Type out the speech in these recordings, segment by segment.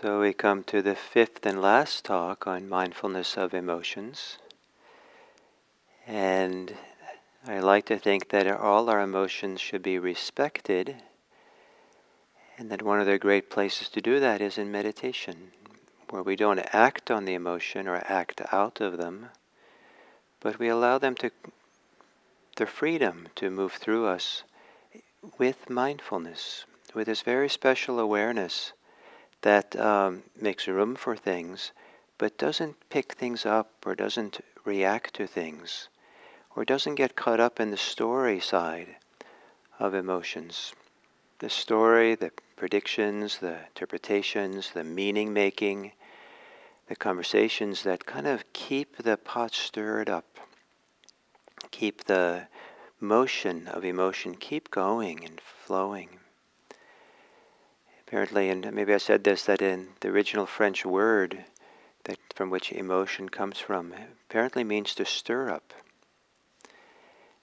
So we come to the fifth and last talk on mindfulness of emotions. And I like to think that all our emotions should be respected, and that one of the great places to do that is in meditation, where we don't act on the emotion or act out of them, but we allow them to, the freedom to move through us with mindfulness, with this very special awareness that makes room for things, but doesn't pick things up or doesn't react to things, or doesn't get caught up in the story side of emotions. The story, the predictions, the interpretations, the meaning making, the conversations that kind of keep the pot stirred up, keep the motion of emotion keep going and flowing. Apparently, and maybe I said this, that in the original French word that from which emotion comes from, apparently means to stir up.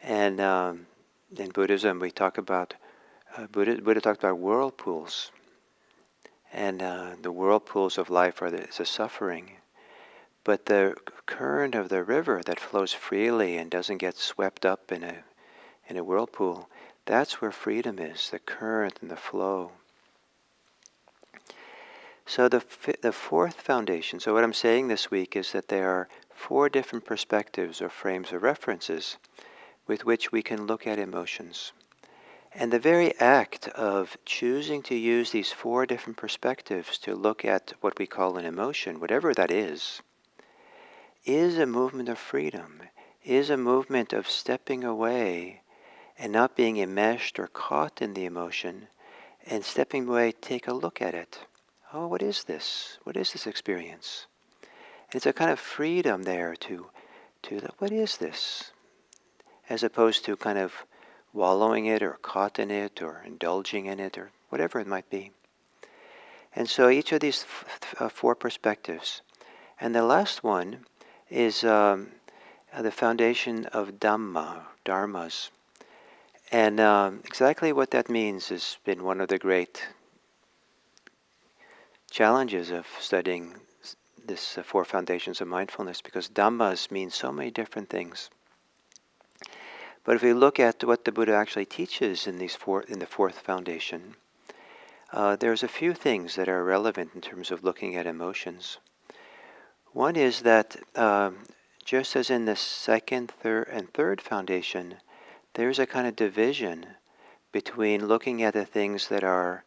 And in Buddhism, we talk about Buddha talked about whirlpools, and the whirlpools of life is a suffering. But the current of the river that flows freely and doesn't get swept up in a whirlpool, that's where freedom is, the current and the flow. So the fourth foundation, so what I'm saying this week is that there are 4 different perspectives or frames of references with which we can look at emotions. And the very act of choosing to use these 4 different perspectives to look at what we call an emotion, whatever that is a movement of freedom, is a movement of stepping away and not being enmeshed or caught in the emotion, and stepping away, take a look at it. Oh, what is this? What is this experience? And it's a kind of freedom there to what is this? As opposed to kind of wallowing it or caught in it or indulging in it or whatever it might be. And so each of these 4 perspectives. And the last one is the foundation of dharmas. And exactly what that means has been one of the great challenges of studying this 4 foundations of mindfulness, because dhammas means so many different things. But if we look at what the Buddha actually teaches in the 4th foundation, there's a few things that are relevant in terms of looking at emotions. One is that just as in the 2nd, 3rd, and 3rd foundation, there's a kind of division between looking at the things that are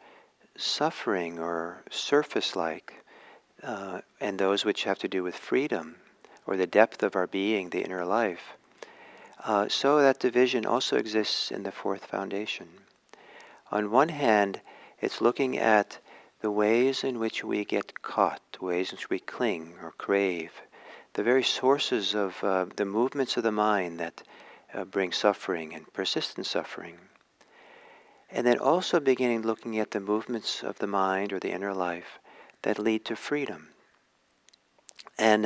suffering or surface-like, and those which have to do with freedom or the depth of our being, the inner life. So that division also exists in the 4th foundation. On one hand, it's looking at the ways in which we get caught, ways in which we cling or crave, the very sources of the movements of the mind that bring suffering and persistent suffering. And then also beginning looking at the movements of the mind or the inner life that lead to freedom. And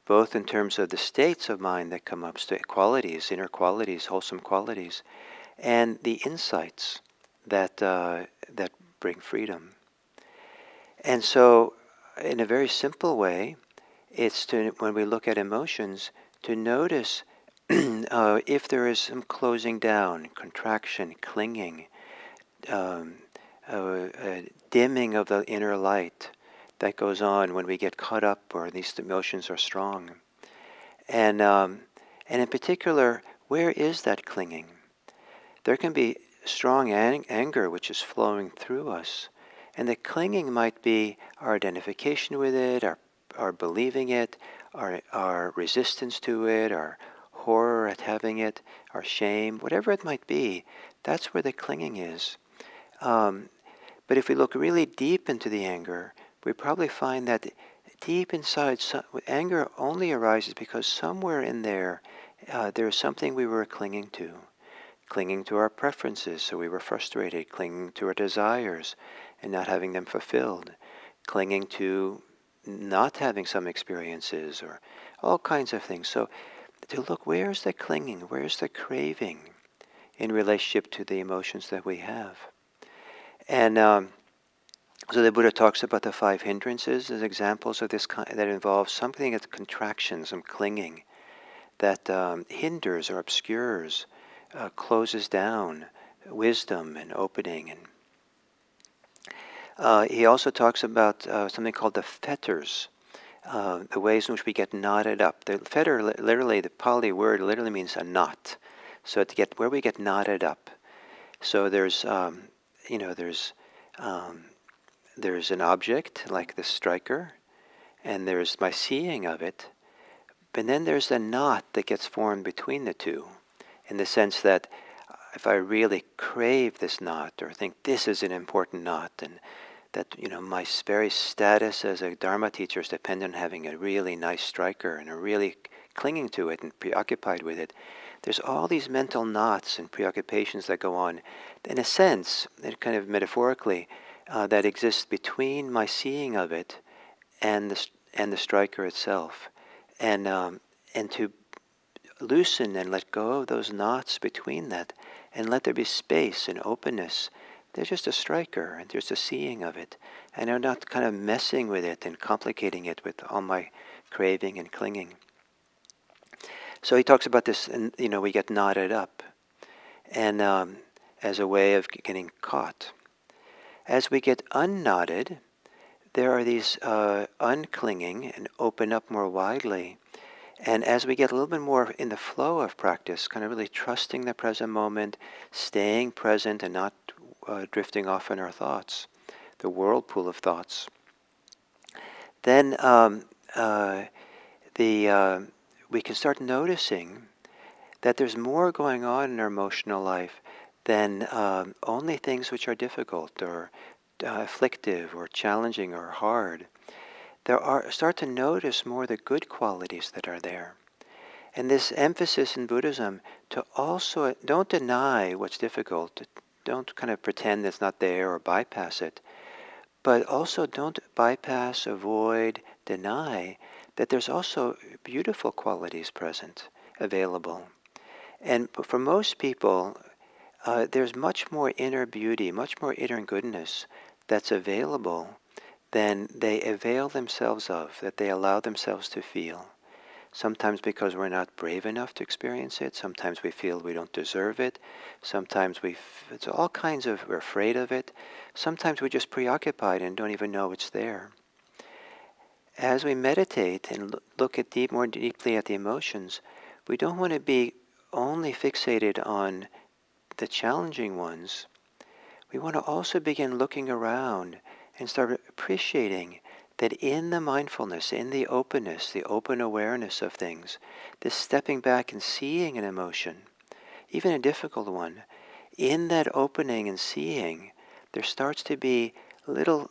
both in terms of the states of mind that come up, qualities, inner qualities, wholesome qualities, and the insights that bring freedom. And so, in a very simple way, it's to, when we look at emotions, to notice if there is some closing down, contraction, clinging, dimming of the inner light that goes on when we get caught up or these emotions are strong. And in particular, where is that clinging? There can be strong anger which is flowing through us. And the clinging might be our identification with it, our believing it, our resistance to it, our horror at having it, our shame, whatever it might be. That's where the clinging is. But if we look really deep into the anger, we probably find that deep inside, anger only arises because somewhere in there, there's something we were clinging to our preferences, so we were frustrated, clinging to our desires and not having them fulfilled, clinging to not having some experiences or all kinds of things. So to look, where's the clinging, where's the craving in relationship to the emotions that we have? And So the Buddha talks about the 5 hindrances as examples of this kind that involves something that's contraction, some clinging, that hinders or obscures, closes down wisdom and opening. And he also talks about something called the fetters, the ways in which we get knotted up. The fetter, literally, the Pali word literally means a knot. So to get where we get knotted up. So there's an object like the striker, and there's my seeing of it. But then there's a knot that gets formed between the two, in the sense that if I really crave this knot or think this is an important knot, and that my very status as a Dharma teacher is dependent on having a really nice striker and a really clinging to it and preoccupied with it. There's all these mental knots and preoccupations that go on, in a sense, kind of metaphorically, that exist between my seeing of it and the striker itself, and to loosen and let go of those knots between that, and let there be space and openness. There's just a striker, and there's a seeing of it, and I'm not kind of messing with it and complicating it with all my craving and clinging. So he talks about this, and we get knotted up, and as a way of getting caught. As we get unknotted, there are these unclinging and open up more widely. And as we get a little bit more in the flow of practice, kind of really trusting the present moment, staying present and not drifting off in our thoughts, the whirlpool of thoughts, then we can start noticing that there's more going on in our emotional life than only things which are difficult or afflictive or challenging or hard. Start to notice more the good qualities that are there. And this emphasis in Buddhism to also don't deny what's difficult, don't kind of pretend it's not there or bypass it, but also don't bypass, avoid, deny that there's also beautiful qualities present, available. And for most people, there's much more inner beauty, much more inner goodness that's available than they avail themselves of, that they allow themselves to feel. Sometimes because we're not brave enough to experience it, sometimes we feel we don't deserve it, sometimes it's all kinds of, we're afraid of it, sometimes we're just preoccupied and don't even know it's there. As we meditate and look at more deeply at the emotions, we don't want to be only fixated on the challenging ones. We want to also begin looking around and start appreciating that in the mindfulness, in the openness, the open awareness of things, this stepping back and seeing an emotion, even a difficult one, in that opening and seeing, there starts to be little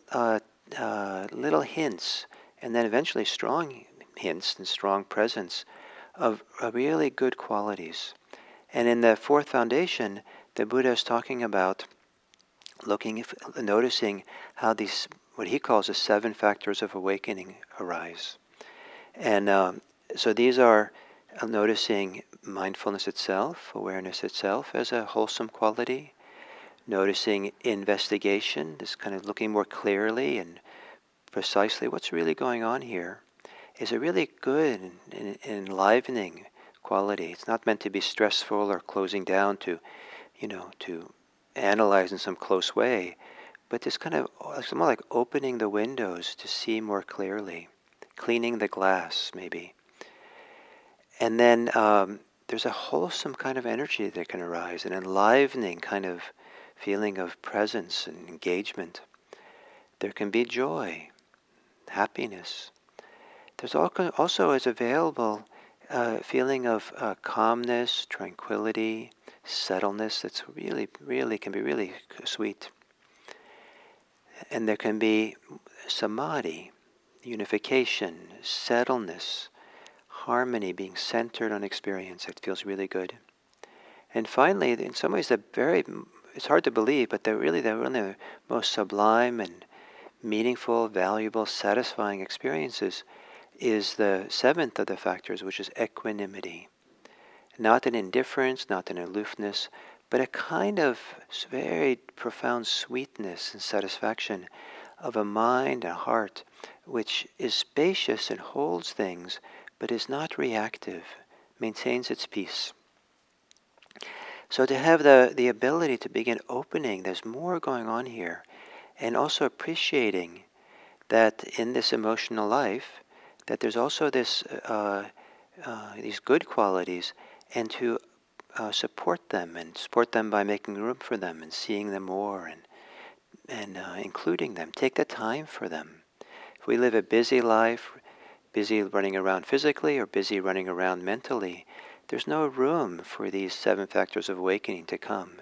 hints, and then eventually strong hints and strong presence of really good qualities. And in the 4th foundation, the Buddha is talking about noticing how these, what he calls the 7 factors of awakening arise. And so these are noticing mindfulness itself, awareness itself as a wholesome quality, noticing investigation, this kind of looking more clearly and precisely what's really going on here, is a really good and enlivening quality. It's not meant to be stressful or closing down to analyze in some close way, but this kind of, it's more like opening the windows to see more clearly, cleaning the glass maybe. And then there's a wholesome kind of energy that can arise, an enlivening kind of feeling of presence and engagement. There can be joy, happiness. There's also is available feeling of calmness, tranquility, settledness that's really, really can be really sweet. And there can be samadhi, unification, settledness, harmony, being centered on experience. It feels really good. And finally, in some ways, it's hard to believe, but they're really the most sublime and meaningful, valuable, satisfying experiences is the 7th of the factors, which is equanimity. Not an indifference, not an aloofness, but a kind of very profound sweetness and satisfaction of a mind and heart which is spacious and holds things, but is not reactive, maintains its peace. So to have the ability to begin opening, there's more going on here, and also appreciating that in this emotional life, that there's also this these good qualities, and to support them by making room for them and seeing them more and including them. Take the time for them. If we live a busy life, busy running around physically or busy running around mentally, there's no room for these 7 factors of awakening to come.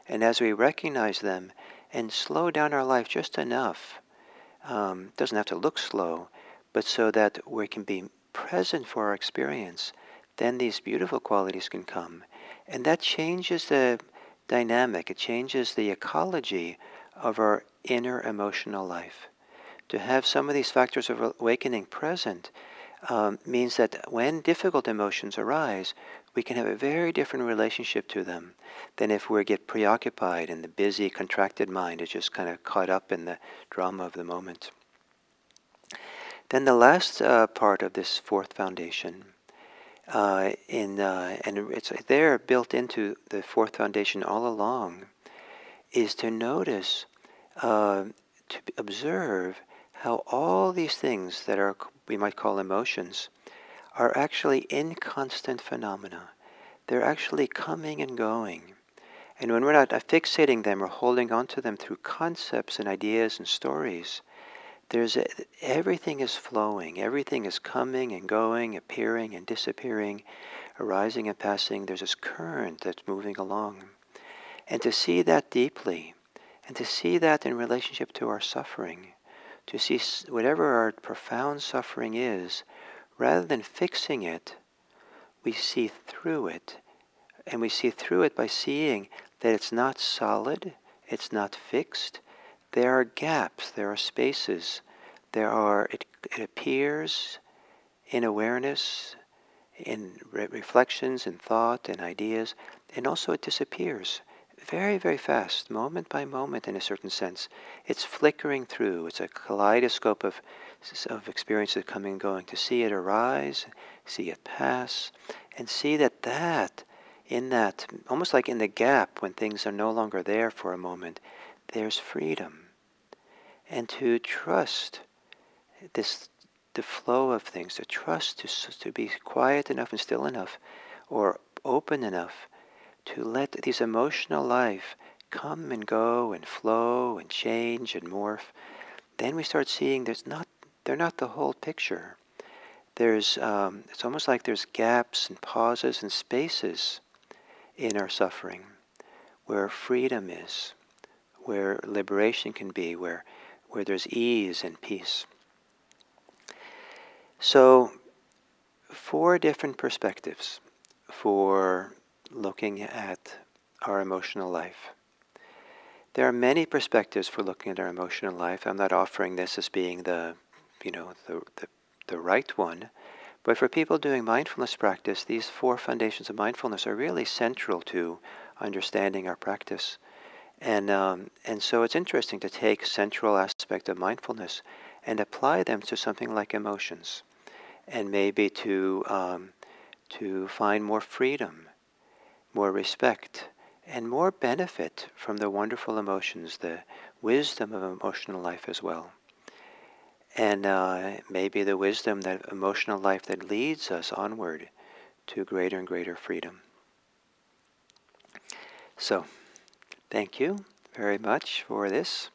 And as we recognize them and slow down our life just enough, doesn't have to look slow, but so that we can be present for our experience, then these beautiful qualities can come. And that changes the dynamic, it changes the ecology of our inner emotional life. To have some of these factors of awakening present means that when difficult emotions arise, we can have a very different relationship to them than if we get preoccupied and the busy, contracted mind is just kind of caught up in the drama of the moment. Then the last part of this 4th foundation, and it's there built into the 4th foundation all along, is to notice, to observe how all these things that are we might call emotions are actually inconstant phenomena. They're actually coming and going. And when we're not fixating them or holding on to them through concepts and ideas and stories, everything is flowing. Everything is coming and going, appearing and disappearing, arising and passing. There's this current that's moving along. And to see that deeply, and to see that in relationship to our suffering, to see whatever our profound suffering is, rather than fixing it, we see through it. And we see through it by seeing that it's not solid, it's not fixed. There are gaps, there are spaces, it appears in awareness, in reflections, in thought, and ideas, and also it disappears very, very fast, moment by moment in a certain sense. It's flickering through. It's a kaleidoscope of experiences coming and going. To see it arise, see it pass, and see that in that, almost like in the gap when things are no longer there for a moment, there's freedom. And to trust the flow of things, to trust to be quiet enough and still enough, or open enough to let these emotional life come and go and flow and change and morph. Then we start seeing they're not the whole picture. It's almost like there's gaps and pauses and spaces in our suffering where freedom is, where liberation can be, where there's ease and peace. So, 4 different perspectives for looking at our emotional life. There are many perspectives for looking at our emotional life. I'm not offering this as being the right one, but for people doing mindfulness practice, these 4 foundations of mindfulness are really central to understanding our practice. And so it's interesting to take central aspect of mindfulness and apply them to something like emotions, and maybe to find more freedom, more respect, and more benefit from the wonderful emotions, the wisdom of emotional life as well. And maybe the wisdom, that emotional life that leads us onward to greater and greater freedom. So, thank you very much for this.